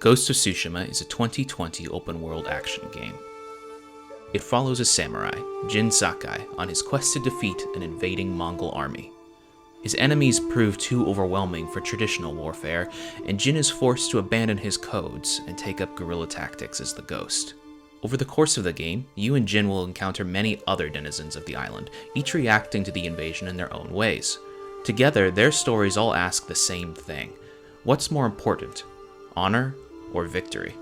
Ghost of Tsushima is a 2020 open-world action game. It follows a samurai, Lord Sakai, on his quest to defeat an invading Mongol army. His enemies prove too overwhelming for traditional warfare, and Jin is forced to abandon his codes and take up guerrilla tactics as the Ghost. Over the course of the game, you and Jin will encounter many other denizens of the island, each reacting to the invasion in their own ways. Together, their stories all ask the same thing. What's more important, honor or victory?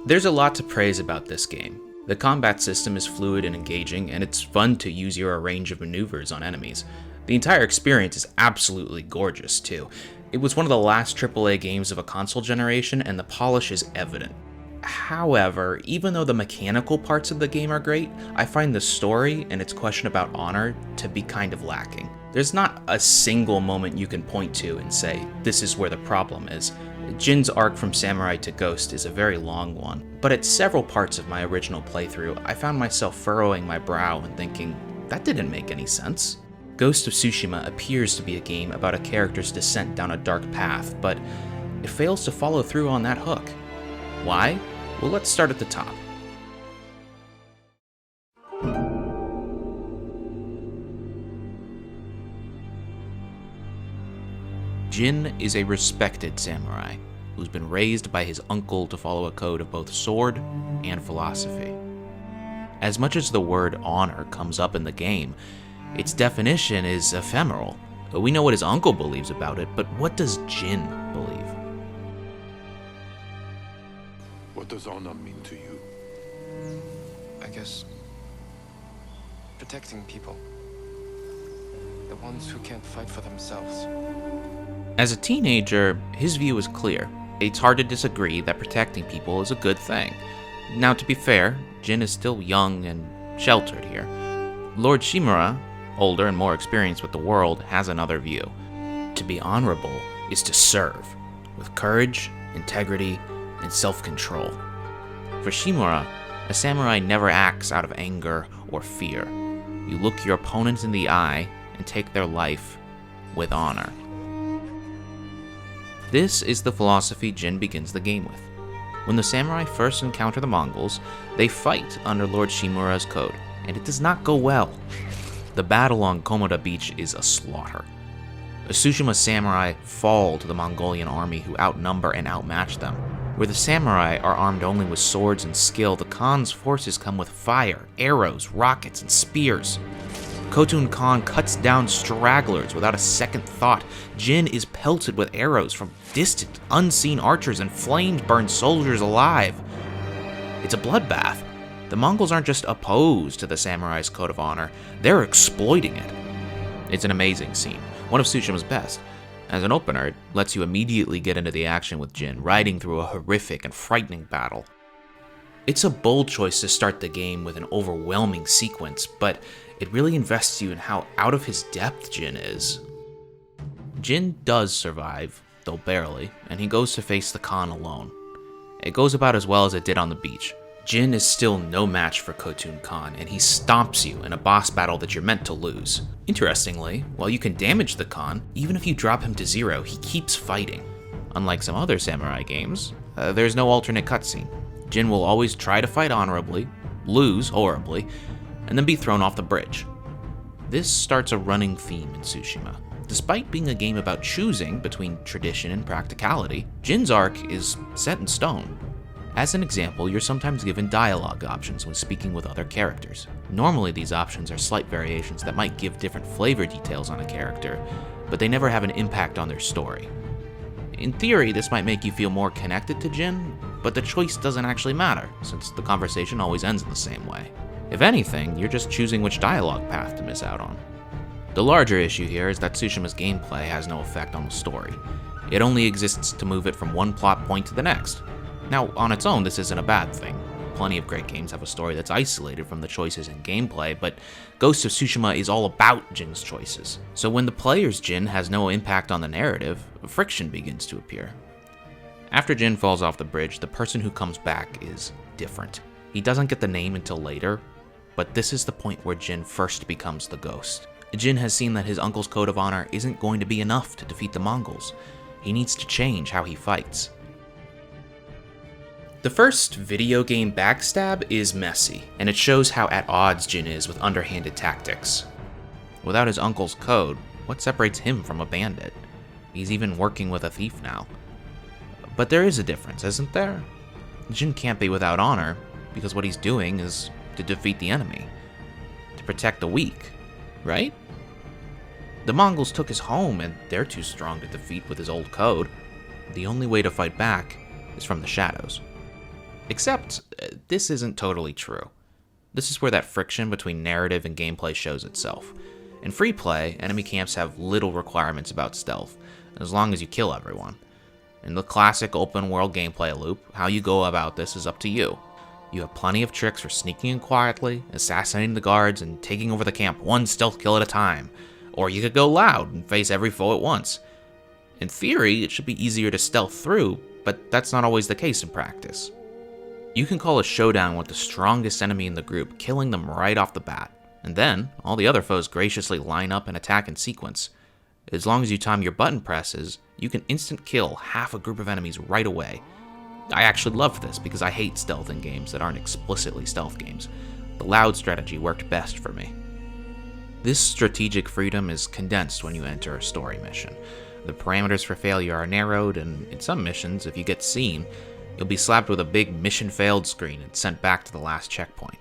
There's a lot to praise about this game. The combat system is fluid and engaging, and it's fun to use your range of maneuvers on enemies. The entire experience is absolutely gorgeous, too. It was one of the last AAA games of a console generation, and the polish is evident. However, even though the mechanical parts of the game are great, I find the story and its question about honor to be kind of lacking. There's not a single moment you can point to and say, this is where the problem is. Jin's arc from Samurai to Ghost is a very long one, but at several parts of my original playthrough, I found myself furrowing my brow and thinking, that didn't make any sense. Ghost of Tsushima appears to be a game about a character's descent down a dark path, but it fails to follow through on that hook. Why? Well, let's start at the top. Jin is a respected samurai who's been raised by his uncle to follow a code of both sword and philosophy. As much as the word honor comes up in the game, its definition is ephemeral. We know what his uncle believes about it, but what does Jin believe? What does honor mean to you? I guess protecting people. The ones who can't fight for themselves. As a teenager, his view is clear. It's hard to disagree that protecting people is a good thing. Now, to be fair, Jin is still young and sheltered here. Lord Shimura, older and more experienced with the world, has another view. To be honorable is to serve, with courage, integrity, and self-control. For Shimura, a samurai never acts out of anger or fear. You look your opponent in the eye and take their life with honor. This is the philosophy Jin begins the game with. When the samurai first encounter the Mongols, they fight under Lord Shimura's code, and it does not go well. The battle on Komoda Beach is a slaughter. The Tsushima samurai fall to the Mongolian army who outnumber and outmatch them. Where the samurai are armed only with swords and skill, the Khan's forces come with fire, arrows, rockets, and spears. Khotun Khan cuts down stragglers without a second thought. Jin is pelted with arrows from distant, unseen archers, and flames burn soldiers alive. It's a bloodbath. The Mongols aren't just opposed to the samurai's code of honor, they're exploiting it. It's an amazing scene, one of Tsushima's best. As an opener, it lets you immediately get into the action with Jin, riding through a horrific and frightening battle. It's a bold choice to start the game with an overwhelming sequence, but it really invests you in how out of his depth Jin is. Jin does survive, though barely, and he goes to face the Khan alone. It goes about as well as it did on the beach. Jin is still no match for Khotun Khan, and he stomps you in a boss battle that you're meant to lose. Interestingly, while you can damage the Khan, even if you drop him to 0, he keeps fighting. Unlike some other samurai games, there's no alternate cutscene. Jin will always try to fight honorably, lose horribly, and then be thrown off the bridge. This starts a running theme in Tsushima. Despite being a game about choosing between tradition and practicality, Jin's arc is set in stone. As an example, you're sometimes given dialogue options when speaking with other characters. Normally, these options are slight variations that might give different flavor details on a character, but they never have an impact on their story. In theory, this might make you feel more connected to Jin, but the choice doesn't actually matter, since the conversation always ends in the same way. If anything, you're just choosing which dialogue path to miss out on. The larger issue here is that Tsushima's gameplay has no effect on the story. It only exists to move it from one plot point to the next. Now, on its own, this isn't a bad thing. Plenty of great games have a story that's isolated from the choices in gameplay, but Ghost of Tsushima is all about Jin's choices. So when the player's Jin has no impact on the narrative, friction begins to appear. After Jin falls off the bridge, the person who comes back is different. He doesn't get the name until later, but this is the point where Jin first becomes the Ghost. Jin has seen that his uncle's code of honor isn't going to be enough to defeat the Mongols. He needs to change how he fights. The first video game backstab is messy, and it shows how at odds Jin is with underhanded tactics. Without his uncle's code, what separates him from a bandit? He's even working with a thief now. But there is a difference, isn't there? Jin can't be without honor, because what he's doing is to defeat the enemy. To protect the weak, right? The Mongols took his home, and they're too strong to defeat with his old code. The only way to fight back is from the shadows. Except, this isn't totally true. This is where that friction between narrative and gameplay shows itself. In free play, enemy camps have little requirements about stealth, as long as you kill everyone. In the classic open world gameplay loop, how you go about this is up to you. You have plenty of tricks for sneaking in quietly, assassinating the guards, and taking over the camp one stealth kill at a time. Or you could go loud and face every foe at once. In theory, it should be easier to stealth through, but that's not always the case in practice. You can call a showdown with the strongest enemy in the group, killing them right off the bat, and then all the other foes graciously line up and attack in sequence. As long as you time your button presses, you can instant kill half a group of enemies right away. I actually loved this because I hate stealth in games that aren't explicitly stealth games. The loud strategy worked best for me. This strategic freedom is condensed when you enter a story mission. The parameters for failure are narrowed, and in some missions, if you get seen, you'll be slapped with a big mission failed screen and sent back to the last checkpoint.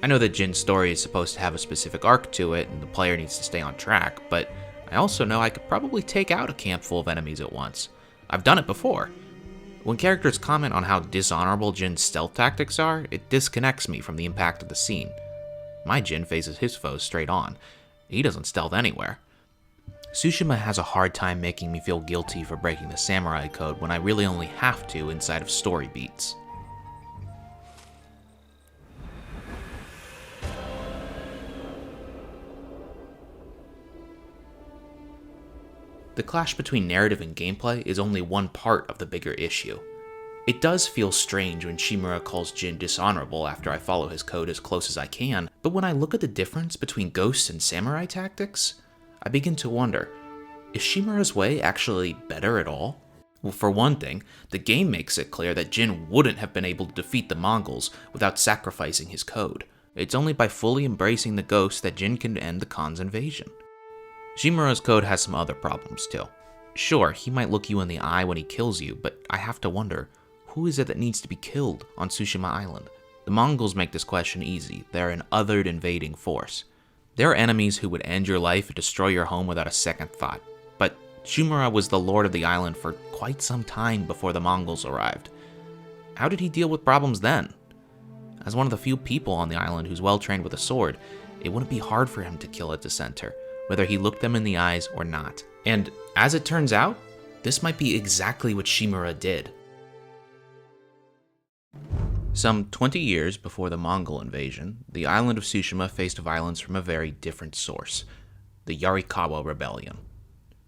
I know that Jin's story is supposed to have a specific arc to it, and the player needs to stay on track, but I also know I could probably take out a camp full of enemies at once. I've done it before. When characters comment on how dishonorable Jin's stealth tactics are, it disconnects me from the impact of the scene. My Jin faces his foes straight on. He doesn't stealth anywhere. Tsushima has a hard time making me feel guilty for breaking the samurai code when I really only have to inside of story beats. The clash between narrative and gameplay is only one part of the bigger issue. It does feel strange when Shimura calls Jin dishonorable after I follow his code as close as I can, but when I look at the difference between ghost and samurai tactics, I begin to wonder, is Shimura's way actually better at all? Well, for one thing, the game makes it clear that Jin wouldn't have been able to defeat the Mongols without sacrificing his code. It's only by fully embracing the ghost that Jin can end the Khan's invasion. Shimura's code has some other problems too. Sure, he might look you in the eye when he kills you, but I have to wonder, who is it that needs to be killed on Tsushima Island? The Mongols make this question easy. They're an othered invading force. There are enemies who would end your life and destroy your home without a second thought. But Shimura was the lord of the island for quite some time before the Mongols arrived. How did he deal with problems then? As one of the few people on the island who's well trained with a sword, it wouldn't be hard for him to kill a dissenter, whether he looked them in the eyes or not. And as it turns out, this might be exactly what Shimura did. Some 20 years before the Mongol invasion, the island of Tsushima faced violence from a very different source, the Yarikawa Rebellion.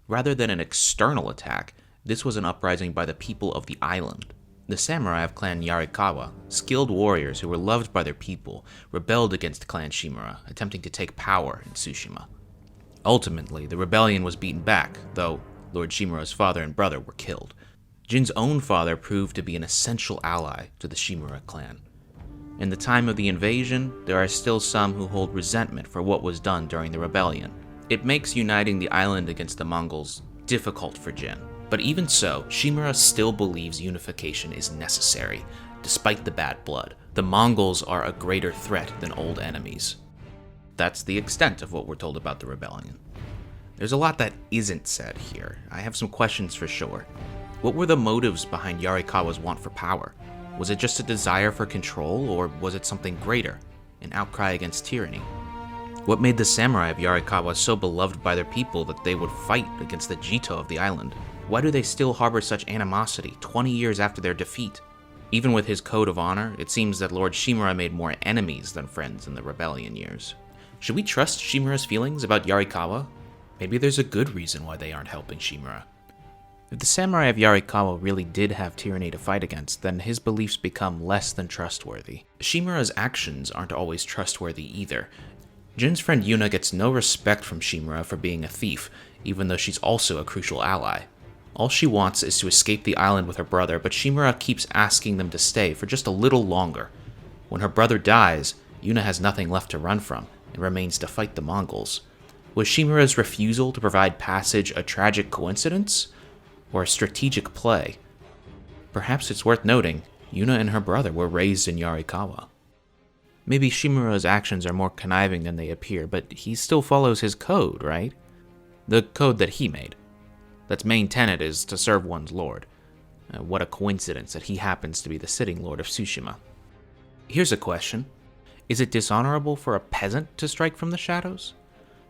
Rather than an external attack, this was an uprising by the people of the island. The samurai of Clan Yarikawa, skilled warriors who were loved by their people, rebelled against Clan Shimura, attempting to take power in Tsushima. Ultimately, the rebellion was beaten back, though Lord Shimura's father and brother were killed. Jin's own father proved to be an essential ally to the Shimura clan. In the time of the invasion, there are still some who hold resentment for what was done during the rebellion. It makes uniting the island against the Mongols difficult for Jin. But even so, Shimura still believes unification is necessary, despite the bad blood. The Mongols are a greater threat than old enemies. That's the extent of what we're told about the rebellion. There's a lot that isn't said here. I have some questions for sure. What were the motives behind Yarikawa's want for power? Was it just a desire for control, or was it something greater, an outcry against tyranny? What made the samurai of Yarikawa so beloved by their people that they would fight against the Jito of the island? Why do they still harbor such animosity 20 years after their defeat? Even with his code of honor, it seems that Lord Shimura made more enemies than friends in the rebellion years. Should we trust Shimura's feelings about Yarikawa? Maybe there's a good reason why they aren't helping Shimura. If the samurai of Yarikawa really did have tyranny to fight against, then his beliefs become less than trustworthy. Shimura's actions aren't always trustworthy either. Jin's friend Yuna gets no respect from Shimura for being a thief, even though she's also a crucial ally. All she wants is to escape the island with her brother, but Shimura keeps asking them to stay for just a little longer. When her brother dies, Yuna has nothing left to run from and remains to fight the Mongols. Was Shimura's refusal to provide passage a tragic coincidence or a strategic play? Perhaps it's worth noting, Yuna and her brother were raised in Yarikawa. Maybe Shimura's actions are more conniving than they appear, but he still follows his code, right? The code that he made. That's main tenet is to serve one's lord. What a coincidence that he happens to be the sitting lord of Tsushima. Here's a question. Is it dishonorable for a peasant to strike from the shadows?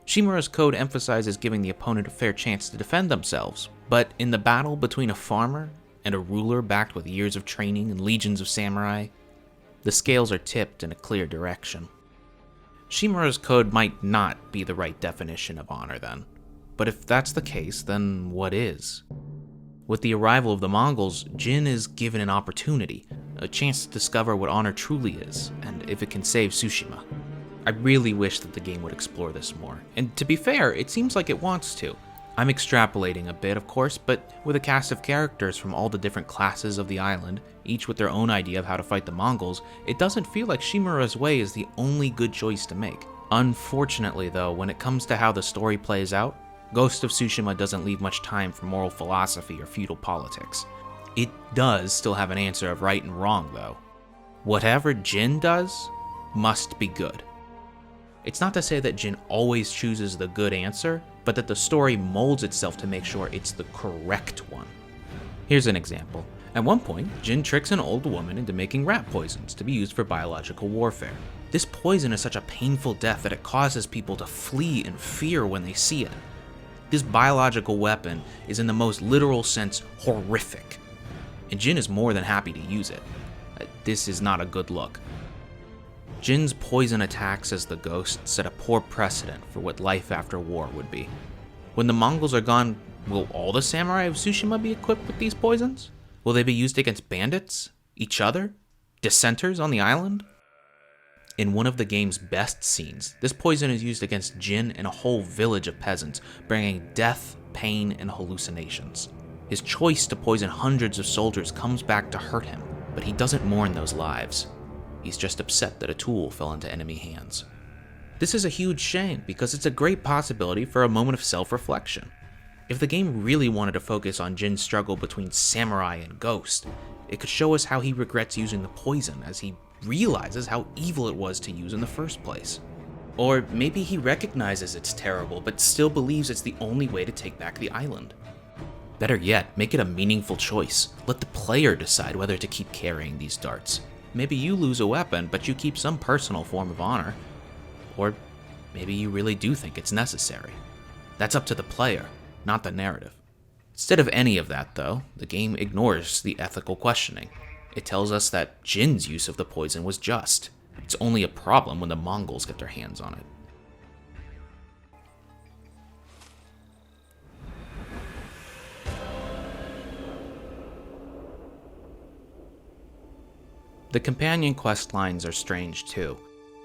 Shimura's code emphasizes giving the opponent a fair chance to defend themselves, but in the battle between a farmer and a ruler backed with years of training and legions of samurai, the scales are tipped in a clear direction. Shimura's code might not be the right definition of honor then, but if that's the case, then what is? With the arrival of the Mongols, Jin is given an opportunity, a chance to discover what honor truly is, and if it can save Tsushima. I really wish that the game would explore this more, and to be fair, it seems like it wants to. I'm extrapolating a bit, of course, but with a cast of characters from all the different classes of the island, each with their own idea of how to fight the Mongols, it doesn't feel like Shimura's way is the only good choice to make. Unfortunately though, when it comes to how the story plays out, Ghost of Tsushima doesn't leave much time for moral philosophy or feudal politics. It does still have an answer of right and wrong though. Whatever Jin does must be good. It's not to say that Jin always chooses the good answer, but that the story molds itself to make sure it's the correct one. Here's an example. At one point, Jin tricks an old woman into making rat poisons to be used for biological warfare. This poison is such a painful death that it causes people to flee in fear when they see it. This biological weapon is in the most literal sense horrific, and Jin is more than happy to use it. This is not a good look. Jin's poison attacks as the ghost set a poor precedent for what life after war would be. When the Mongols are gone, will all the samurai of Tsushima be equipped with these poisons? Will they be used against bandits? Each other? Dissenters on the island? In one of the game's best scenes, this poison is used against Jin and a whole village of peasants, bringing death, pain, and hallucinations. His choice to poison hundreds of soldiers comes back to hurt him, but he doesn't mourn those lives. He's just upset that a tool fell into enemy hands. This is a huge shame because it's a great possibility for a moment of self-reflection. If the game really wanted to focus on Jin's struggle between samurai and ghost, it could show us how he regrets using the poison as he realizes how evil it was to use in the first place. Or maybe he recognizes it's terrible but still believes it's the only way to take back the island. Better yet, make it a meaningful choice. Let the player decide whether to keep carrying these darts. Maybe you lose a weapon, but you keep some personal form of honor. Or maybe you really do think it's necessary. That's up to the player, not the narrative. Instead of any of that, though, the game ignores the ethical questioning. It tells us that Jin's use of the poison was just. It's only a problem when the Mongols get their hands on it. The companion quest lines are strange too.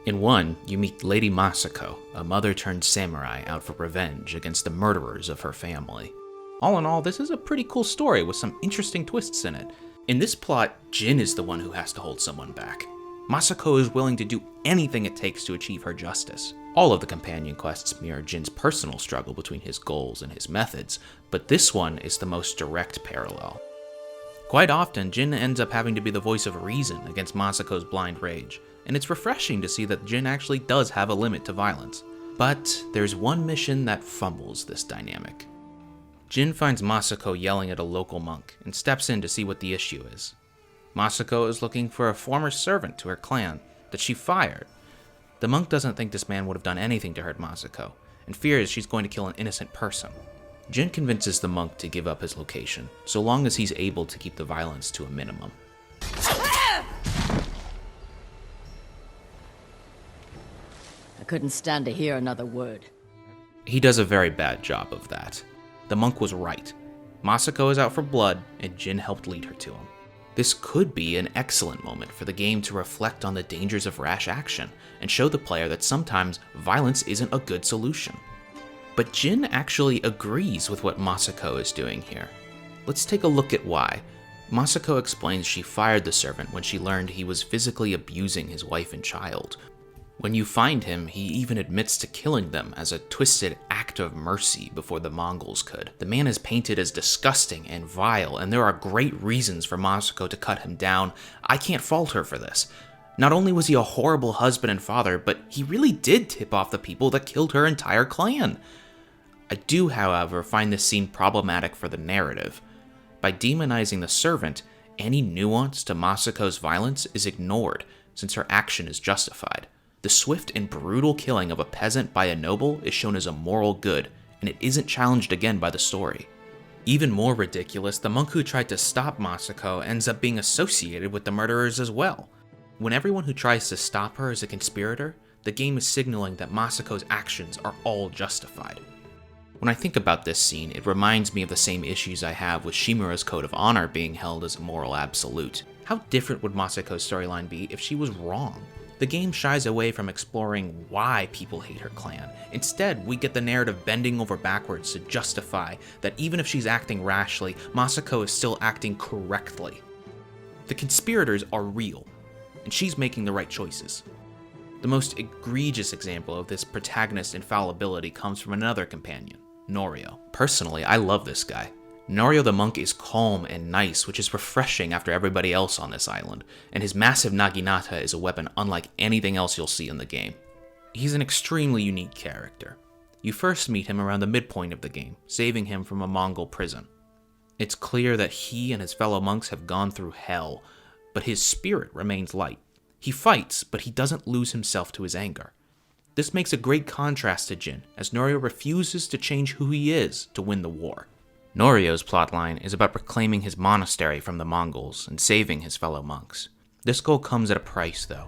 In one, you meet Lady Masako, a mother-turned-samurai out for revenge against the murderers of her family. All in all, this is a pretty cool story with some interesting twists in it. In this plot, Jin is the one who has to hold someone back. Masako is willing to do anything it takes to achieve her justice. All of the companion quests mirror Jin's personal struggle between his goals and his methods, but this one is the most direct parallel. Quite often, Jin ends up having to be the voice of reason against Masako's blind rage, and it's refreshing to see that Jin actually does have a limit to violence. But there's one mission that fumbles this dynamic. Jin finds Masako yelling at a local monk and steps in to see what the issue is. Masako is looking for a former servant to her clan that she fired. The monk doesn't think this man would have done anything to hurt Masako, and fears she's going to kill an innocent person. Jin convinces the monk to give up his location, so long as he's able to keep the violence to a minimum. I couldn't stand to hear another word. He does a very bad job of that. The monk was right. Masako is out for blood, and Jin helped lead her to him. This could be an excellent moment for the game to reflect on the dangers of rash action, and show the player that sometimes violence isn't a good solution. But Jin actually agrees with what Masako is doing here. Let's take a look at why. Masako explains she fired the servant when she learned he was physically abusing his wife and child. When you find him, he even admits to killing them as a twisted act of mercy before the Mongols could. The man is painted as disgusting and vile, and there are great reasons for Masako to cut him down. I can't fault her for this. Not only was he a horrible husband and father, but he really did tip off the people that killed her entire clan. I do, however, find this scene problematic for the narrative. By demonizing the servant, any nuance to Masako's violence is ignored, since her action is justified. The swift and brutal killing of a peasant by a noble is shown as a moral good, and it isn't challenged again by the story. Even more ridiculous, the monk who tried to stop Masako ends up being associated with the murderers as well. When everyone who tries to stop her is a conspirator, the game is signaling that Masako's actions are all justified. When I think about this scene, it reminds me of the same issues I have with Shimura's code of honor being held as a moral absolute. How different would Masako's storyline be if she was wrong? The game shies away from exploring why people hate her clan. Instead, we get the narrative bending over backwards to justify that even if she's acting rashly, Masako is still acting correctly. The conspirators are real, and she's making the right choices. The most egregious example of this protagonist infallibility comes from another companion, Norio. Personally, I love this guy. Norio the monk is calm and nice, which is refreshing after everybody else on this island, and his massive naginata is a weapon unlike anything else you'll see in the game. He's an extremely unique character. You first meet him around the midpoint of the game, saving him from a Mongol prison. It's clear that he and his fellow monks have gone through hell, but his spirit remains light. He fights, but he doesn't lose himself to his anger. This makes a great contrast to Jin, as Norio refuses to change who he is to win the war. Norio's plotline is about reclaiming his monastery from the Mongols and saving his fellow monks. This goal comes at a price, though.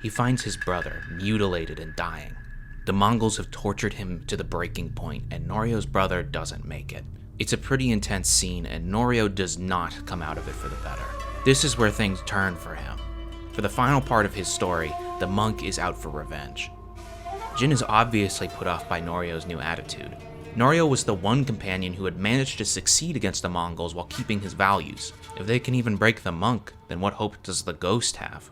He finds his brother mutilated and dying. The Mongols have tortured him to the breaking point, and Norio's brother doesn't make it. It's a pretty intense scene, and Norio does not come out of it for the better. This is where things turn for him. For the final part of his story, the monk is out for revenge. Jin is obviously put off by Norio's new attitude. Norio was the one companion who had managed to succeed against the Mongols while keeping his values. If they can even break the monk, then what hope does the ghost have?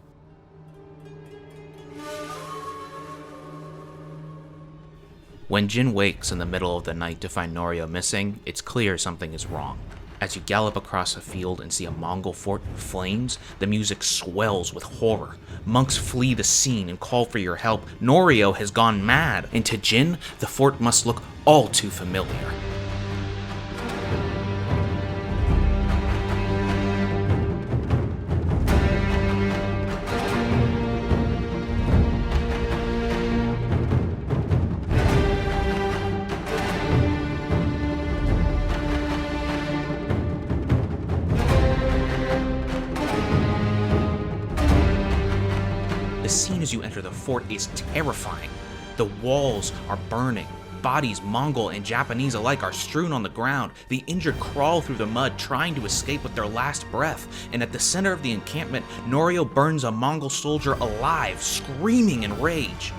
When Jin wakes in the middle of the night to find Norio missing, it's clear something is wrong. As you gallop across a field and see a Mongol fort in flames, the music swells with horror. Monks flee the scene and call for your help. Norio has gone mad, and to Jin, the fort must look all too familiar. The scene as you enter the fort is terrifying. The walls are burning. Bodies, Mongol and Japanese alike, are strewn on the ground. The injured crawl through the mud, trying to escape with their last breath. And at the center of the encampment, Norio burns a Mongol soldier alive, screaming in rage.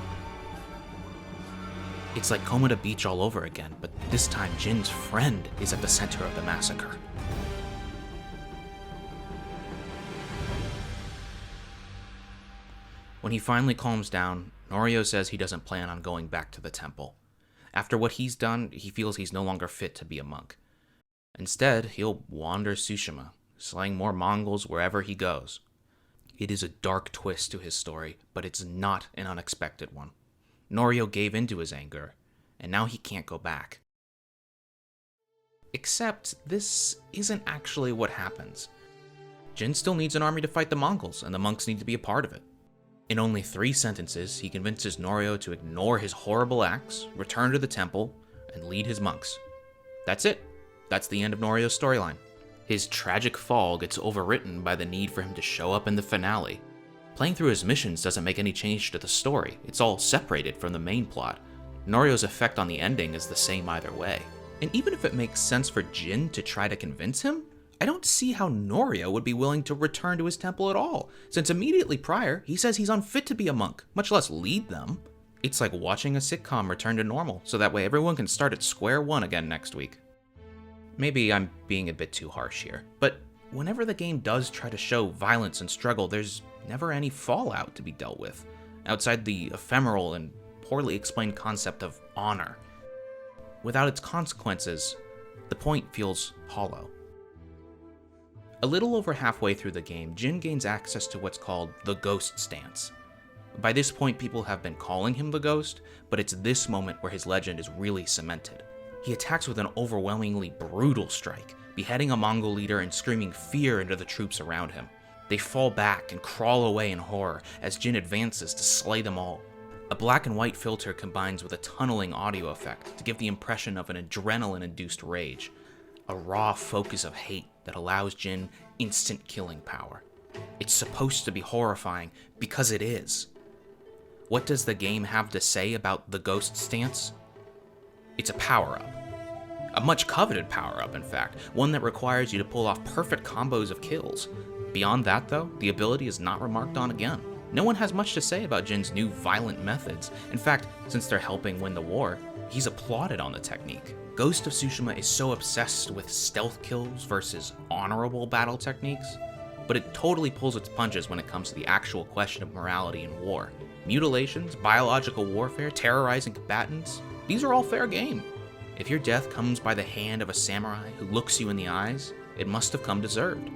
It's like Komoda Beach all over again, but this time Jin's friend is at the center of the massacre. When he finally calms down, Norio says he doesn't plan on going back to the temple. After what he's done, he feels he's no longer fit to be a monk. Instead, he'll wander Tsushima, slaying more Mongols wherever he goes. It is a dark twist to his story, but it's not an unexpected one. Norio gave in to his anger, and now he can't go back. Except, this isn't actually what happens. Jin still needs an army to fight the Mongols, and the monks need to be a part of it. In only 3 sentences, he convinces Norio to ignore his horrible acts, return to the temple, and lead his monks. That's it. That's the end of Norio's storyline. His tragic fall gets overwritten by the need for him to show up in the finale. Playing through his missions doesn't make any change to the story. It's all separated from the main plot. Norio's effect on the ending is the same either way. And even if it makes sense for Jin to try to convince him, I don't see how Norio would be willing to return to his temple at all, since immediately prior, he says he's unfit to be a monk, much less lead them. It's like watching a sitcom return to normal, so that way everyone can start at square one again next week. Maybe I'm being a bit too harsh here, but whenever the game does try to show violence and struggle, there's never any fallout to be dealt with, outside the ephemeral and poorly explained concept of honor. Without its consequences, the point feels hollow. A little over halfway through the game, Jin gains access to what's called the Ghost Stance. By this point, people have been calling him the Ghost, but it's this moment where his legend is really cemented. He attacks with an overwhelmingly brutal strike, beheading a Mongol leader and screaming fear into the troops around him. They fall back and crawl away in horror as Jin advances to slay them all. A black and white filter combines with a tunneling audio effect to give the impression of an adrenaline-induced rage, a raw focus of hate that allows Jin instant killing power. It's supposed to be horrifying because it is. What does the game have to say about the Ghost Stance? It's a power-up. A much coveted power-up, in fact, one that requires you to pull off perfect combos of kills. Beyond that, though, the ability is not remarked on again. No one has much to say about Jin's new violent methods. In fact, since they're helping win the war, he's applauded on the technique. Ghost of Tsushima is so obsessed with stealth kills versus honorable battle techniques, but it totally pulls its punches when it comes to the actual question of morality in war. Mutilations, biological warfare, terrorizing combatants, these are all fair game. If your death comes by the hand of a samurai who looks you in the eyes, it must have come deserved.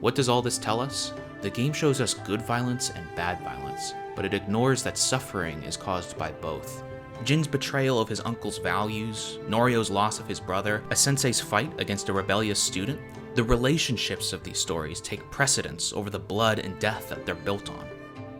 What does all this tell us? The game shows us good violence and bad violence, but it ignores that suffering is caused by both. Jin's betrayal of his uncle's values, Norio's loss of his brother, a sensei's fight against a rebellious student, the relationships of these stories take precedence over the blood and death that they're built on.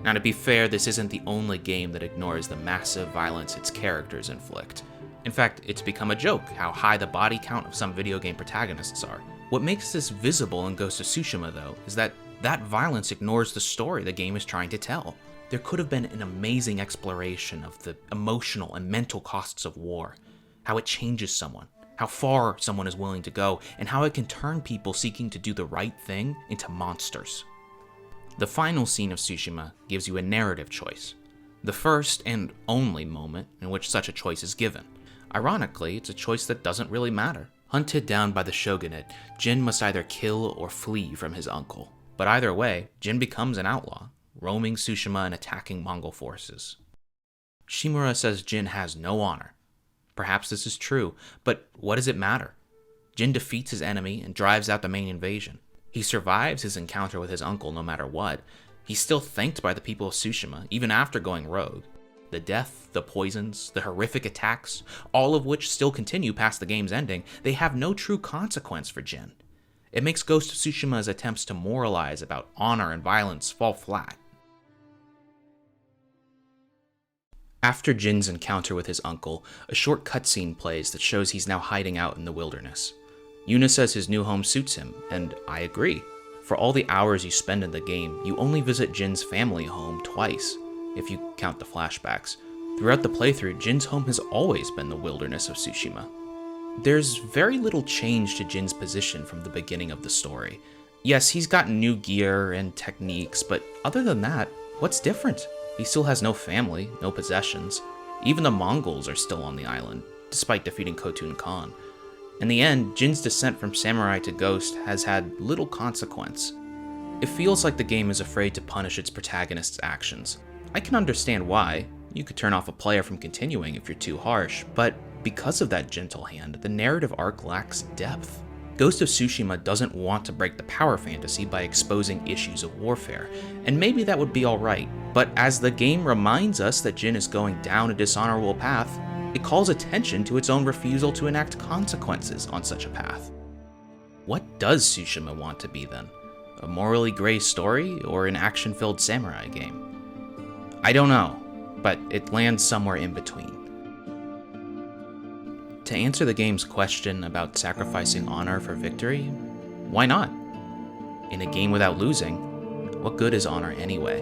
Now, to be fair, this isn't the only game that ignores the massive violence its characters inflict. In fact, it's become a joke how high the body count of some video game protagonists are. What makes this visible in Ghost of Tsushima, though, is that violence ignores the story the game is trying to tell. There could have been an amazing exploration of the emotional and mental costs of war, how it changes someone, how far someone is willing to go, and how it can turn people seeking to do the right thing into monsters. The final scene of Tsushima gives you a narrative choice, the first and only moment in which such a choice is given. Ironically, it's a choice that doesn't really matter. Hunted down by the shogunate, Jin must either kill or flee from his uncle. But either way, Jin becomes an outlaw, roaming Tsushima and attacking Mongol forces. Shimura says Jin has no honor. Perhaps this is true, but what does it matter? Jin defeats his enemy and drives out the main invasion. He survives his encounter with his uncle no matter what. He's still thanked by the people of Tsushima, even after going rogue. The death, the poisons, the horrific attacks, all of which still continue past the game's ending, they have no true consequence for Jin. It makes Ghost of Tsushima's attempts to moralize about honor and violence fall flat. After Jin's encounter with his uncle, a short cutscene plays that shows he's now hiding out in the wilderness. Yuna says his new home suits him, and I agree. For all the hours you spend in the game, you only visit Jin's family home twice, if you count the flashbacks. Throughout the playthrough, Jin's home has always been the wilderness of Tsushima. There's very little change to Jin's position from the beginning of the story. Yes, he's got new gear and techniques, but other than that, what's different? He still has no family, no possessions. Even the Mongols are still on the island, despite defeating Khotun Khan. In the end, Jin's descent from samurai to ghost has had little consequence. It feels like the game is afraid to punish its protagonist's actions. I can understand why. You could turn off a player from continuing if you're too harsh, but because of that gentle hand, the narrative arc lacks depth. Ghost of Tsushima doesn't want to break the power fantasy by exposing issues of warfare, and maybe that would be alright, but as the game reminds us that Jin is going down a dishonorable path, it calls attention to its own refusal to enact consequences on such a path. What does Tsushima want to be then? A morally gray story or an action-filled samurai game? I don't know, but it lands somewhere in between. To answer the game's question about sacrificing honor for victory, why not? In a game without losing, what good is honor anyway?